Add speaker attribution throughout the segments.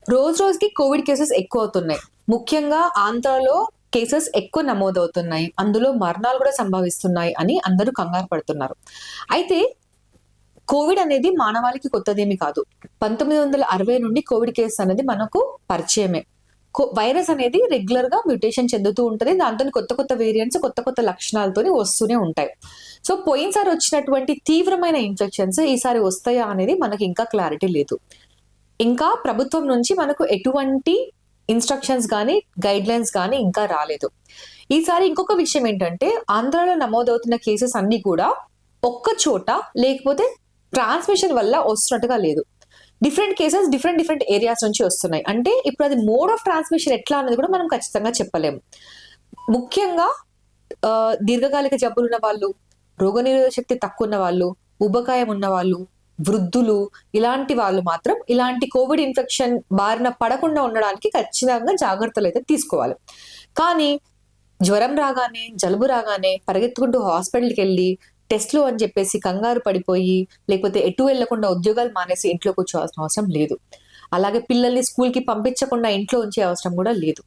Speaker 1: రోజు రోజుకి Covid cases ఎక్కువ అవుతున్నాయి. ముఖ్యంగా ఆంధ్రాలో కేసెస్ ఎక్కువ నమోదవుతున్నాయి. అందులో మరణాలు కూడా సంభవిస్తున్నాయి అని అందరూ కంగారు పడుతున్నారు. అయితే కోవిడ్ అనేది మానవాళికి కొత్తదేమి కాదు. 1960 నుండి కోవిడ్ కేసెస్ అనేది మనకు పరిచయమే. వైరస్ అనేది రెగ్యులర్‌గా మ్యుటేషన్ చెందుతూ ఉంటది. దాంతోని కొత్త కొత్త వేరియంట్స్, కొత్త కొత్త లక్షణాలతోని వస్తూనే ఉంటాయి. సో, పోయినసారి వచ్చినటువంటి తీవ్రమైన ఇన్ఫెక్షన్స్ ఈసారి వస్తాయా అనేది మనకి ఇంకా క్లారిటీ లేదు. ఇంకా ప్రభుత్వం నుంచి మనకు ఎటువంటి ఇన్‌స్ట్రక్షన్స్ గాని, గైడ్‌లైన్స్ గాని ఇంకా రాలేదు. ఈసారి ఇంకొక విషయం ఏంటంటే, ఆంధ్రాలో నమోదవుతున్న కేసెస్ అన్నీ కూడా ఒక్క చోట లేకపోతే ట్రాన్స్‌మిషన్ వల్ల వస్తున్నట్టుగా లేదు. డిఫరెంట్ కేసెస్ డిఫరెంట్ ఏరియాస్ నుంచి వస్తున్నాయి. అంటే ఇప్పుడు అది మోడ్ ఆఫ్ ట్రాన్స్‌మిషన్ ఎట్లా అనేది కూడా మనం ఖచ్చితంగా చెప్పలేము. ముఖ్యంగా దీర్ఘకాలిక జబ్బులున్న వాళ్ళు, రోగనిరోధక శక్తి తక్కువున్న వాళ్ళు, ఊబకాయం ఉన్నవాళ్ళు, వృద్ధులు ఇలాంటి వాళ్ళు మాత్రం ఇలాంటి కోవిడ్ ఇన్ఫెక్షన్ బారిన పడకుండా ఉండడానికి ఖచ్చితంగా జాగ్రత్తలైతే తీసుకోవాలి. కానీ జ్వరం రాగానే, జలుబు రాగానే పరిగెత్తుకుంటూ హాస్పిటల్‌కెళ్ళి టెస్ట్‌లు అని చెప్పేసి కంగారు పడిపోయి, లేకపోతే ఎటు వెళ్ళకుండా ఉద్యోగాలు మానేసి ఇంట్లో కూర్చోవాల్సిన అవసరం లేదు. అలాగే పిల్లల్ని స్కూల్‌కి పంపించకుండా ఇంట్లో ఉంచే అవసరం కూడా లేదు.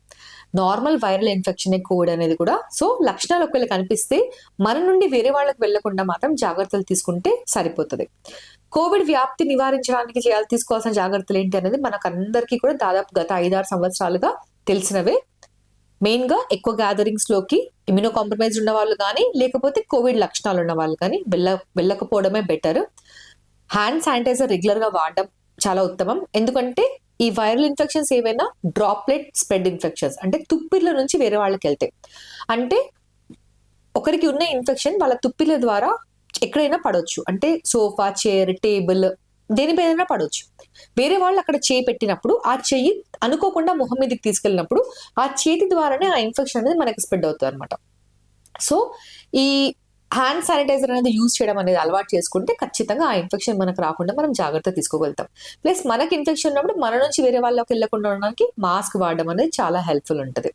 Speaker 1: నార్మల్ వైరల్ ఇన్ఫెక్షనే కోవిడ్ అనేది కూడా. సో, లక్షణాలు ఒకవేళ కనిపిస్తే మన నుండి వేరే వాళ్ళకి వెళ్ళకుండా మాత్రం జాగ్రత్తలు తీసుకుంటే సరిపోతది. కోవిడ్ వ్యాప్తి నివారించడానికి తీసుకోవాల్సిన జాగ్రత్తలు ఏంటి అనేది మనకందరికీ కూడా దాదాపు గత 5, 6 సంవత్సరాలుగా తెలిసినవే. మెయిన్‌గా ఎక్కువ గ్యాదరింగ్స్‌లోకి ఇమ్యూనో కాంప్రమైజ్డ్ ఉన్న వాళ్ళు గానీ, లేకపోతే కోవిడ్ లక్షణాలు ఉన్న వాళ్ళు గానీ వెళ్ళకపోవడమే బెటర్. హ్యాండ్ శానిటైజర్ రెగ్యులర్‌గా వాడడం చాలా ఉత్తమం. ఎందుకంటే ఈ వైరల్ ఇన్ఫెక్షన్స్ ఏవైనా డ్రాప్లెట్ స్ప్రెడ్ ఇన్ఫెక్షన్స్ అంటే తుప్పిర్ల నుంచి వేరే వాళ్ళకెళ్తాయి. అంటే ఒకరికి ఉన్న ఇన్ఫెక్షన్ వాళ్ళ తుప్పిర్ల ద్వారా ఎక్కడైనా పడొచ్చు. అంటే సోఫా, చైర్, టేబుల్ దేనిపైనైనా పడొచ్చు. వేరే వాళ్ళు అక్కడ చేయి పెట్టినప్పుడు ఆ చెయ్యి అనుకోకుండా మొహం మీదకి తీసుకెళ్ళినప్పుడు ఆ చేతి ద్వారానే ఆ ఇన్ఫెక్షన్ అనేది మనకి స్ప్రెడ్ అవుతుందన్నమాట. సో, ఈ హ్యాండ్ శానిటైజర్ అనేది యూజ్ చేయడం అనేది అలవాటు చేసుకుంటే ఖచ్చితంగా ఆ ఇన్ఫెక్షన్ మనకు రాకుండా మనం జాగ్రత్త తీసుకోగలుగుతాం. ప్లస్ మనకి ఇన్ఫెక్షన్ ఉన్నప్పుడు మన నుంచి వేరే వాళ్ళకి వెళ్ళకుండా ఉండడానికి మాస్క్ వాడడం అనేది చాలా హెల్ప్‌ఫుల్ ఉంటది.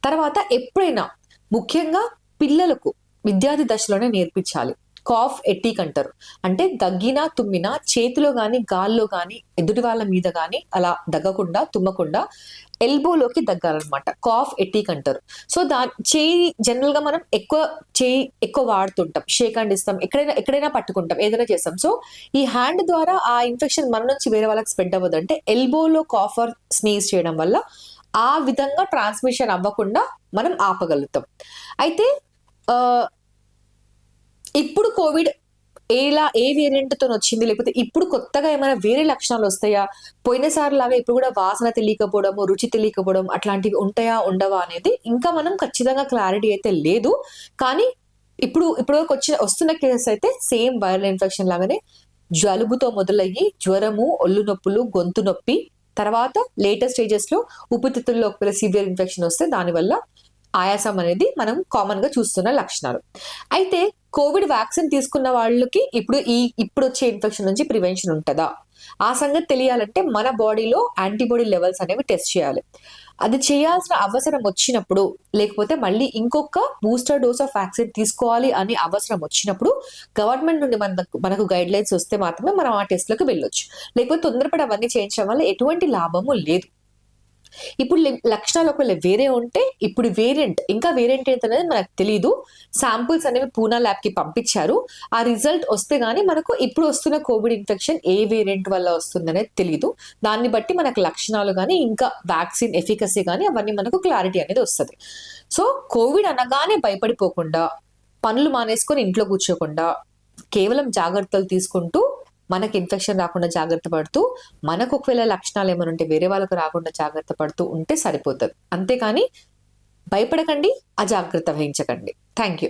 Speaker 1: తర్వాత ఎప్పుడైనా ముఖ్యంగా పిల్లలకు విద్యార్థి దశలోనే నేర్పించాలి. కాఫ్ ఎటిక్ అంటారు. అంటే దగ్గినా, తుమ్మినా చేతిలో గాని, గాల్లో గాని, ఎదుటి వాళ్ళ మీద గాని అలా దగ్గకుండా, తుమ్మకుండా ఎల్బోలోకి దగ్గాలన్నమాట. కాఫ్ ఎటిక్ అంటారు. సో, చేయి జనరల్‌గా మనం చేయి ఎక్కువ వాడుతుంటాం. షేక్ హ్యాండ్ ఇస్తాం. ఎక్కడైనా పట్టుకుంటాం. ఏదైనా చేస్తాం. సో, ఈ హ్యాండ్ ద్వారా ఆ ఇన్ఫెక్షన్ మన నుంచి వేరే వాళ్ళకి స్ప్రెడ్ అవ్వదు. అంటే ఎల్బోలో కాఫ్ ఆర్ స్నీజ్ చేయడం వల్ల ఆ విధంగా ట్రాన్స్‌మిషన్ అవ్వకుండా మనం ఆపగలుగుతాం. అయితే ఇప్పుడు కోవిడ్ ఏ వేరియంట్‌తోని వచ్చింది? లేకపోతే ఇప్పుడు కొత్తగా ఏమైనా వేరే లక్షణాలు వస్తాయా? పోయినసారిలాగా ఇప్పుడు కూడా వాసన తెలియకపోవడము, రుచి తెలియకపోవడం అట్లాంటివి ఉంటాయా? ఉండవా? అనేది ఇంకా మనం ఖచ్చితంగా క్లారిటీ అయితే లేదు. కానీ ఇప్పటివరకు వస్తున్న కేసెస్ అయితే సేమ్ వైరల్ ఇన్ఫెక్షన్ లాగానే జలుబుతో మొదలయ్యి జ్వరము, ఒళ్ళు నొప్పులు, గొంతు నొప్పి, తర్వాత లేటర్ స్టేజెస్‌లో ఊపిరితిత్తుల్లో ఒకవేళ సివియర్ ఇన్ఫెక్షన్ వస్తే దానివల్ల ఆయాసం అనేది మనం కామన్‌గా చూస్తున్న లక్షణాలు. అయితే కోవిడ్ వ్యాక్సిన్ తీసుకున్న వాళ్ళకి ఇప్పుడొచ్చే ఇన్ఫెక్షన్ నుంచి ప్రివెన్షన్ ఉంటదా? ఆ సంగతి తెలియాలంటే మన బాడీలో యాంటీబాడీ లెవెల్స్ అనేవి టెస్ట్ చేయాలి. అది చేయాల్సిన అవసరం వచ్చినప్పుడు, లేకపోతే మళ్ళీ ఇంకొక బూస్టర్ డోస్ ఆఫ్ వ్యాక్సిన్ తీసుకోవాలి అని అవసరం వచ్చినప్పుడు గవర్నమెంట్ నుండి మనకు గైడ్‌లైన్స్ వస్తే మాత్రమే మనం ఆ టెస్ట్‌లకి వెళ్ళొచ్చు. లేకపోతే తొందరపడి అవన్నీ చేయించడం వల్ల ఎటువంటి లాభము లేదు. ఇప్పుడు లక్షణాలు ఒకవేళ వేరే ఉంటే ఇప్పుడు ఇంకా వేరియంట్ ఏంటనేది మనకు తెలీదు. శాంపుల్స్ అనేవి పూనా ల్యాబ్‌కి పంపించారు. ఆ రిజల్ట్ వస్తే గాని మనకు ఇప్పుడు వస్తున్న కోవిడ్ ఇన్ఫెక్షన్ ఏ వేరియంట్ వల్ల వస్తుందనేది తెలీదు. దాన్ని బట్టి మనకు లక్షణాలు గాని, ఇంకా వ్యాక్సిన్ ఎఫికసీ గాని అవన్నీ మనకు క్లారిటీ అనేది వస్తది. సో, కోవిడ్ అనగానే భయపడిపోకుండా, పనులు మానేసుకొని ఇంట్లో కూర్చోకుండా, కేవలం జాగ్రత్తలు తీసుకుంటూ మనకి ఇన్ఫెక్షన్ రాకుండా జాగ్రత్త పడుతూ, మనకు ఒకవేళ లక్షణాలు ఏమైనా ఉంటే వేరే వాళ్ళకి రాకుండా జాగ్రత్త పడుతూ ఉంటే సరిపోతది. అంతేకాని భయపడకండి, అజాగ్రత్త వహించకండి. Thank you.